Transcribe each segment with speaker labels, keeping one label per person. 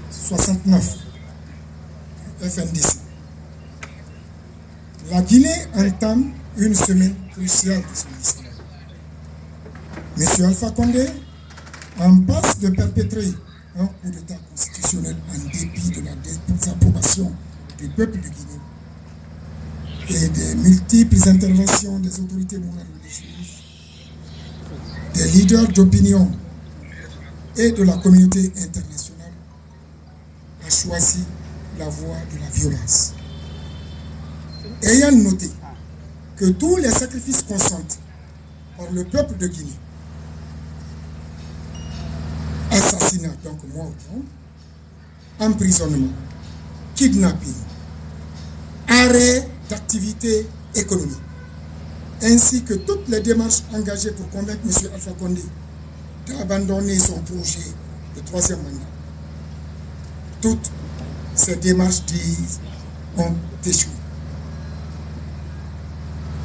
Speaker 1: 69, FNDC. La Guinée entame une semaine cruciale de son histoire. M. Alpha Condé, en passe de perpétrer un coup d'État constitutionnel en dépit de la désapprobation du peuple de Guinée et des multiples interventions des autorités morales religieuses, des leaders d'opinion et de la communauté internationale, a choisi la voie de la violence. Ayant noté que tous les sacrifices consentis par le peuple de Guinée, assassinat, donc mort, emprisonnement, kidnapping, arrêt d'activité économique, ainsi que toutes les démarches engagées pour convaincre M. Alpha Condé d'abandonner son projet de troisième mandat. Toutes ces démarches ont échoué.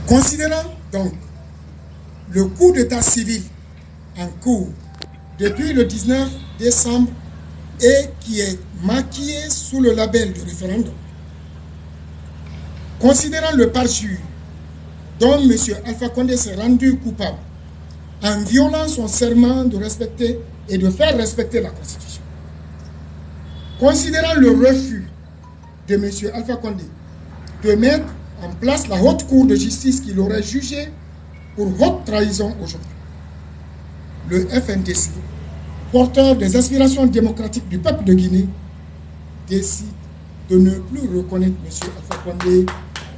Speaker 1: Considérant donc le coup d'état civil en cours depuis le 19 décembre et qui est maquillé sous le label du référendum, considérant le parjure dont M. Alpha Condé s'est rendu coupable en violant son serment de respecter et de faire respecter la Constitution, considérant le refus de M. Alpha Condé de mettre en place la haute cour de justice qu'il aurait jugée pour haute trahison aujourd'hui, le FNDC, porteur des aspirations démocratiques du peuple de Guinée, décide de ne plus reconnaître M. Alpha Condé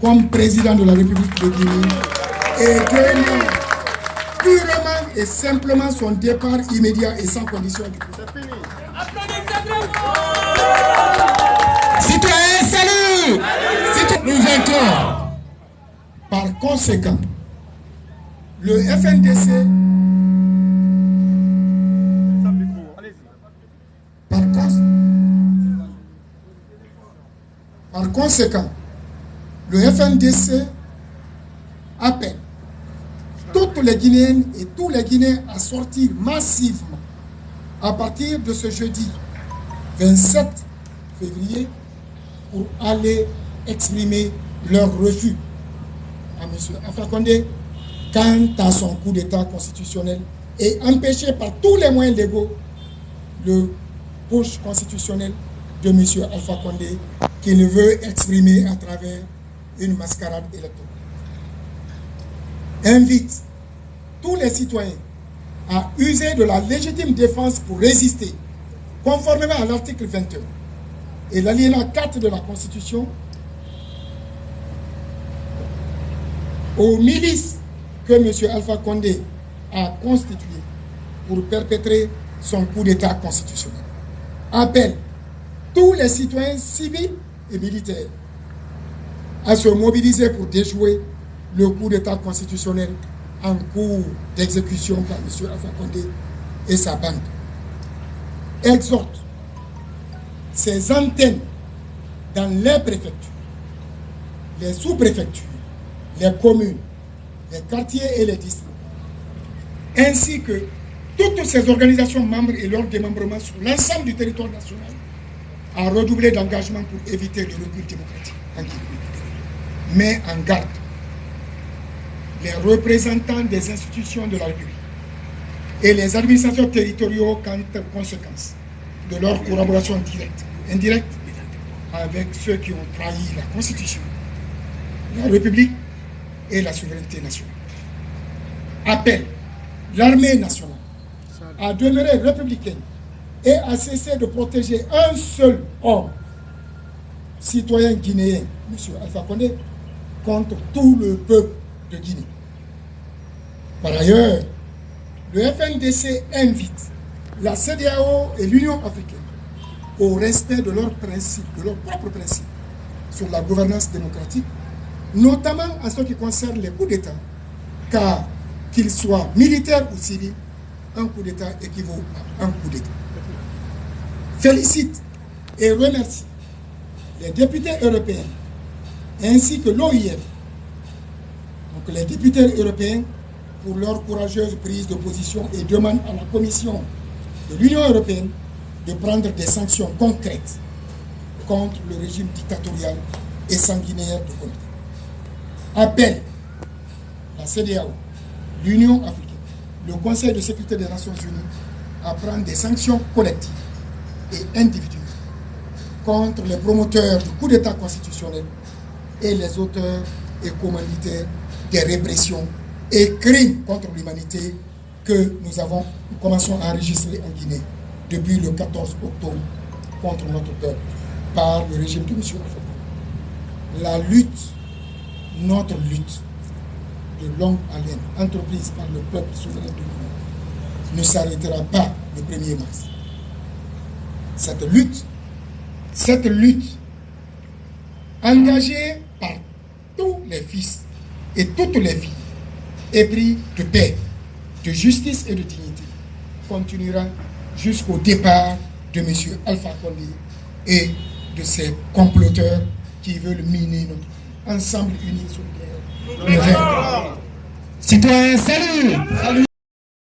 Speaker 1: comme président de la République de Guinée et demande purement et simplement son départ immédiat et sans condition du pouvoir. Citoyens, salut! Nous entrons. Par conséquent, le FNDC, par conséquent, le FNDC appelle toutes les Guinéennes et tous les Guinéens à sortir massivement à partir de ce jeudi 27 février pour aller exprimer leur refus à M. Alpha Condé quant à son coup d'État constitutionnel et empêcher par tous les moyens légaux le push constitutionnel de M. Alpha Condé qu'il veut exprimer à travers une mascarade électorale. Invite tous les citoyens à user de la légitime défense pour résister, conformément à l'article 21 et l'alinéa 4 de la Constitution, aux milices que M. Alpha Condé a constituées pour perpétrer son coup d'État constitutionnel. Appelle tous les citoyens civils et militaires à se mobiliser pour déjouer le coup d'État constitutionnel en cours d'exécution par M. Alpha Condé et sa bande. Exhorte ses antennes dans les préfectures, les sous-préfectures, les communes, les quartiers et les districts, ainsi que toutes ces organisations membres et leurs démembrements sur l'ensemble du territoire national à redoubler d'engagement pour éviter le recul démocratique en Guinée. Mais en garde les représentants des institutions de la République et les administrations territoriaux quant aux conséquences de leur collaboration directe ou indirecte avec ceux qui ont trahi la Constitution, la République et la souveraineté nationale. Appelle l'armée nationale à demeurer républicaine et à cesser de protéger un seul homme, citoyen guinéen, M. Alpha Condé, contre tout le peuple de Guinée. Par ailleurs, le FNDC invite la CEDEAO et l'Union africaine au respect de leurs principes, de leurs propres principes sur la gouvernance démocratique, notamment en ce qui concerne les coups d'État, car qu'ils soient militaires ou civils, un coup d'État équivaut à un coup d'État. Félicite et remercie les députés européens ainsi que l'OIF, donc les députés européens, pour leur courageuse prise de position et demande à la Commission de l'Union européenne de prendre des sanctions concrètes contre le régime dictatorial et sanguinaire de Condé. Appelle la CEDEAO, l'Union africaine, le Conseil de sécurité des Nations Unies à prendre des sanctions collectives et individuelles contre les promoteurs du coup d'État constitutionnel et les auteurs et commanditaires des répressions et crimes contre l'humanité que nous commençons à enregistrer en Guinée depuis le 14 octobre contre notre peuple par le régime de M. Alpha. La lutte, notre lutte de longue haleine, entreprise par le peuple souverain du monde, ne s'arrêtera pas le 1er mars. Cette lutte engagée par tous les fils et toutes les filles, épris de paix, de justice et de dignité, continuera jusqu'au départ de M. Alpha Condé et de ses comploteurs qui veulent miner notre pays. Ensemble unis solidaires, nous vaincrons.
Speaker 2: Citoyens, salut!